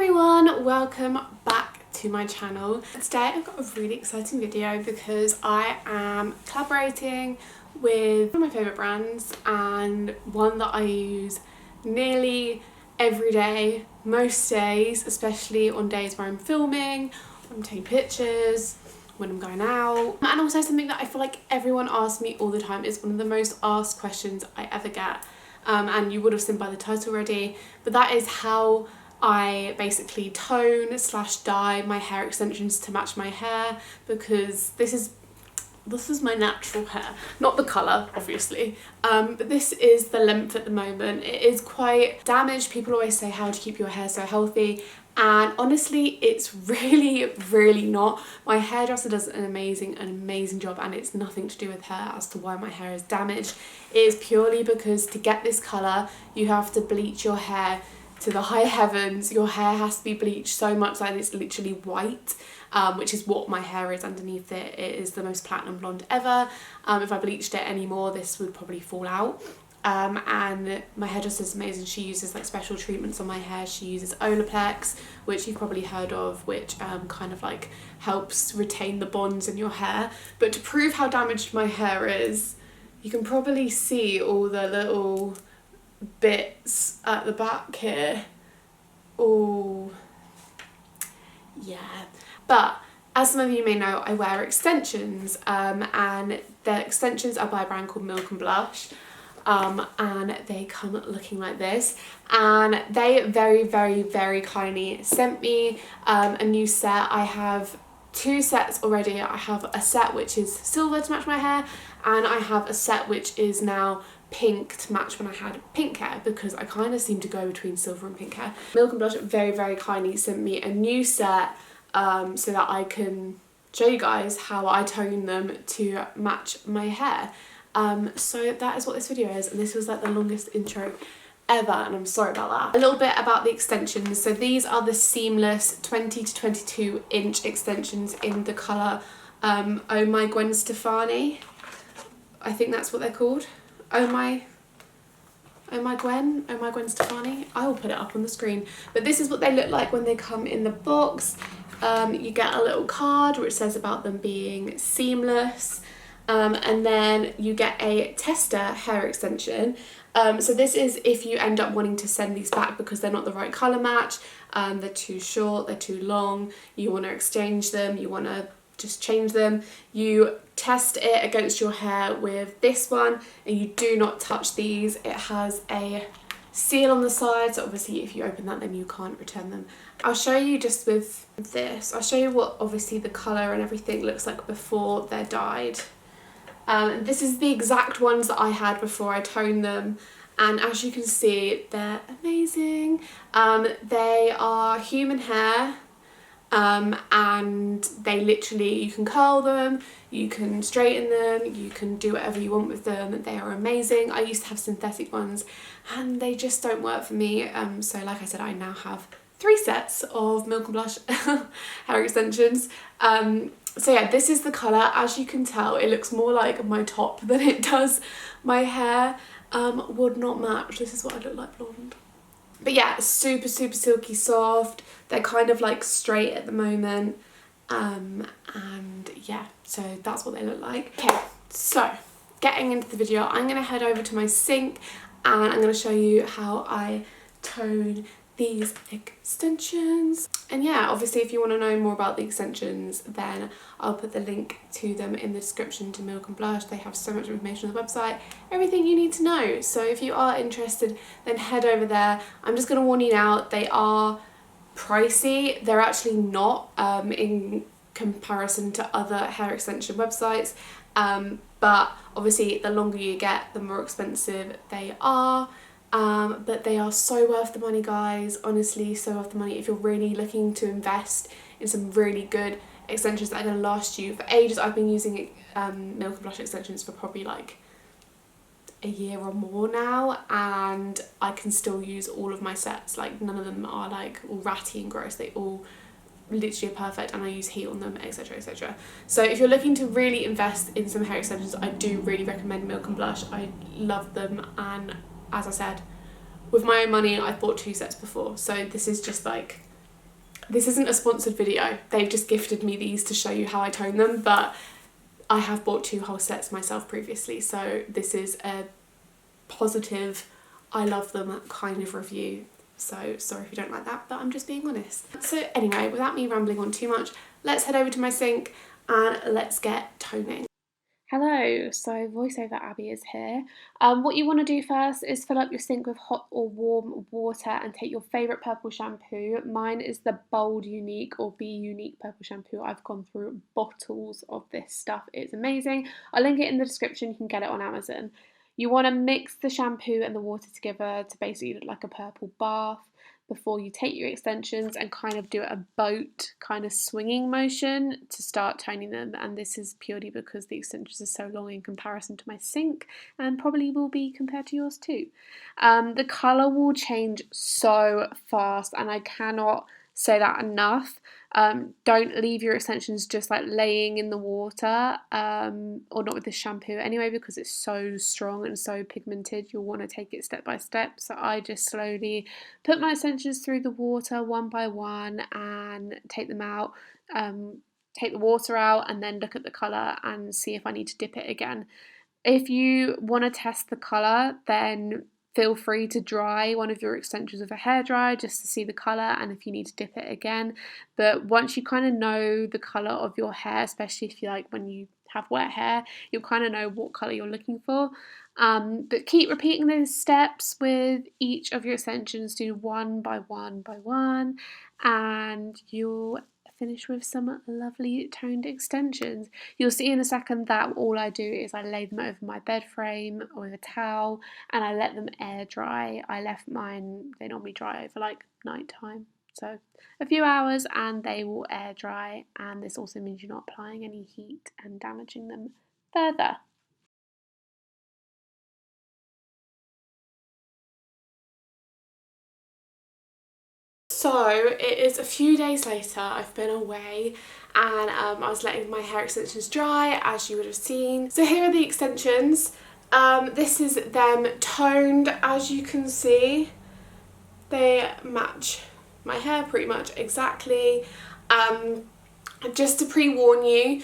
everyone, welcome back to my channel. Today I've got a really exciting video because I am collaborating with one of my favourite brands and one that I use nearly every day, most days, especially on days where I'm filming, when I'm taking pictures, when I'm going out, and also something that I feel like everyone asks me all the time. It's one of the most asked questions I ever get, and you would have seen by the title already, but that is how I basically tone / dye my hair extensions to match my hair, because this is my natural hair, not the colour obviously, but this is the length at the moment. It is quite damaged. People always say how to keep your hair so healthy, and honestly it's really not. My hairdresser does an amazing job, and it's nothing to do with her as to why my hair is damaged. It is purely because to get this colour you have to bleach your hair to the high heavens. Your hair has to be bleached so much that it's literally white, which is what my hair is underneath it. It is the most platinum blonde ever. If I bleached it anymore this would probably fall out. And my hairdresser is amazing. She uses like special treatments on my hair. She uses Olaplex, which you've probably heard of, which kind of like helps retain the bonds in your hair. But to prove how damaged my hair is, you can probably see all the little bits at the back here. Oh yeah, but as some of you may know, I wear extensions, and the extensions are by a brand called Milk+Blush, and they come looking like this, and they very kindly sent me a new set. I have two sets already. I have a set which is silver to match my hair, and I have a set which is now pink to match when I had pink hair, because I kind of seem to go between silver and pink hair. Milk+Blush very kindly sent me a new set so that I can show you guys how I tone them to match my hair. So that is what this video is, and this was like the longest intro ever, and I'm sorry about that. A little bit about the extensions. So these are the seamless 20 to 22 inch extensions in the colour Oh My Gwen Stefani. I think that's what they're called. Oh my Gwen Stefani. I will put it up on the screen. But this is what they look like when they come in the box. You get a little card which says about them being seamless, and then you get a tester hair extension. So this is if you end up wanting to send these back because they're not the right colour match, they're too short, they're too long, you want to exchange them, you want to just change them, you test it against your hair with this one, and you do not touch these. It has a seal on the side, so obviously if you open that then you can't return them. I'll show you just with this, I'll show you what obviously the colour and everything looks like before they're dyed. This is the exact ones that I had before I toned them, and as you can see they're amazing. They are human hair, and they literally, you can curl them, you can straighten them, you can do whatever you want with them. They are amazing. I used to have synthetic ones and they just don't work for me, so like I said, I now have 3 sets of Milk+Blush hair extensions. So yeah, this is the colour. As you can tell, it looks more like my top than it does my hair. Would not match. This is what I look like blonde. But yeah, super silky soft. They're kind of like straight at the moment, and yeah, so that's what they look like. Okay, so getting into the video, I'm going to head over to my sink and I'm going to show you how I tone these extensions. And yeah, obviously if you want to know more about the extensions, then I'll put the link to them in the description to Milk+Blush. They have so much information on the website, everything you need to know. So if you are interested, then head over there. I'm just going to warn you now, they are pricey. They're actually not in comparison to other hair extension websites, but obviously the longer you get, the more expensive they are. But they are so worth the money, guys. Honestly, so worth the money if you're really looking to invest in some really good extensions that are going to last you for ages. I've been using Milk+Blush extensions for probably like a year or more now, and I can still use all of my sets. Like none of them are like all ratty and gross. They all literally are perfect, and I use heat on them, etc, etc. So if you're looking to really invest in some hair extensions, I do really recommend Milk+Blush. I love them, and as I said, with my own money I bought 2 sets before, so this is just like This isn't a sponsored video, they've just gifted me these to show you how I tone them, but I have bought 2 whole sets myself previously, so this is a positive, I love them kind of review. So sorry if you don't like that, but I'm just being honest. So anyway, without me rambling on too much, let's head over to my sink and let's get toning. Hello, so voiceover Abby is here. What you want to do first is fill up your sink with hot or warm water and take your favourite purple shampoo. Mine is the Bold Unique or Be Unique purple shampoo. I've gone through bottles of this stuff. It's amazing. I'll link it in the description. You can get it on Amazon. You want to mix the shampoo and the water together to basically look like a purple bath before you take your extensions and kind of do a boat kind of swinging motion to start toning them. And this is purely because the extensions are so long in comparison to my sink, and probably will be compared to yours too. The colour will change so fast, and I cannot say that enough. Don't leave your extensions just like laying in the water, or not with the shampoo anyway, because it's so strong and so pigmented. You'll want to take it step by step. So I just slowly put my extensions through the water one by one and take them out, take the water out, and then look at the colour and see if I need to dip it again. If you want to test the colour, then feel free to dry one of your extensions with a hairdryer just to see the colour and if you need to dip it again. But once you kind of know the colour of your hair, especially if you like when you have wet hair, you'll kind of know what colour you're looking for. But keep repeating those steps with each of your extensions. Do one by one by one, and you'll finish with some lovely toned extensions. You'll see in a second that all I do is I lay them over my bed frame with a towel and I let them air dry. I left mine, they normally dry over like night time, so a few hours, and they will air dry, and this also means you're not applying any heat and damaging them further. So it is a few days later, I've been away, and I was letting my hair extensions dry, as you would have seen. So here are the extensions. This is them toned, as you can see. They match my hair pretty much exactly. Just to pre-warn you,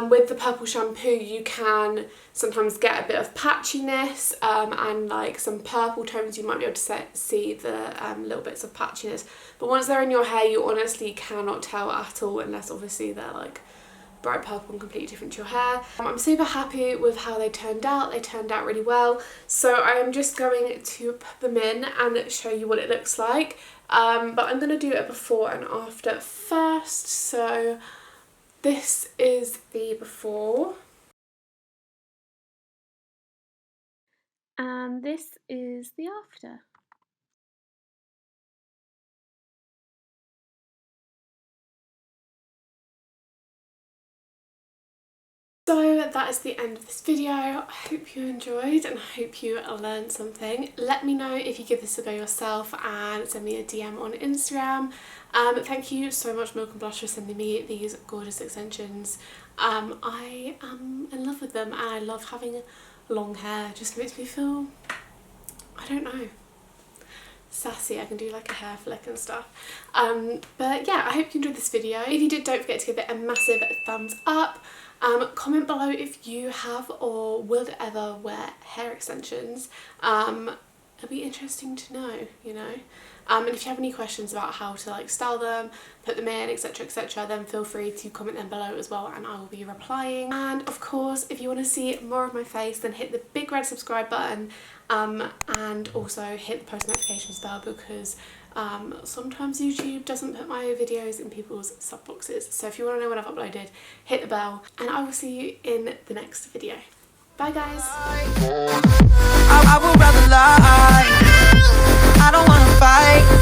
with the purple shampoo you can sometimes get a bit of patchiness, and like some purple tones you might be able to see the little bits of patchiness, but once they're in your hair you honestly cannot tell at all, unless obviously they're like bright purple and completely different to your hair. I'm super happy with how they turned out. They turned out really well, so I am just going to put them in and show you what it looks like, but I'm going to do a before and after first. So this is the before, and this is the after. So that is the end of this video. I hope you enjoyed and I hope you learned something. Let me know if you give this a go yourself and send me a DM on Instagram. Thank you so much, Milk+Blush, for sending me these gorgeous extensions. I am in love with them, and I love having long hair. It just makes me feel, I don't know, sassy. I can do like a hair flick and stuff. But yeah, I hope you enjoyed this video. If you did, don't forget to give it a massive thumbs up. Comment below if you have or will ever wear hair extensions. It'll be interesting to know, you know. And if you have any questions about how to like style them, put them in, etc, etc, then feel free to comment them below as well, and I will be replying. And of course, if you want to see more of my face, then hit the big red subscribe button, and also hit the post notifications bell, because sometimes YouTube doesn't put my videos in people's sub boxes. So if you want to know when I've uploaded, hit the bell, and I will see you in the next video. Bye guys. I would rather lie. I don't wanna fight.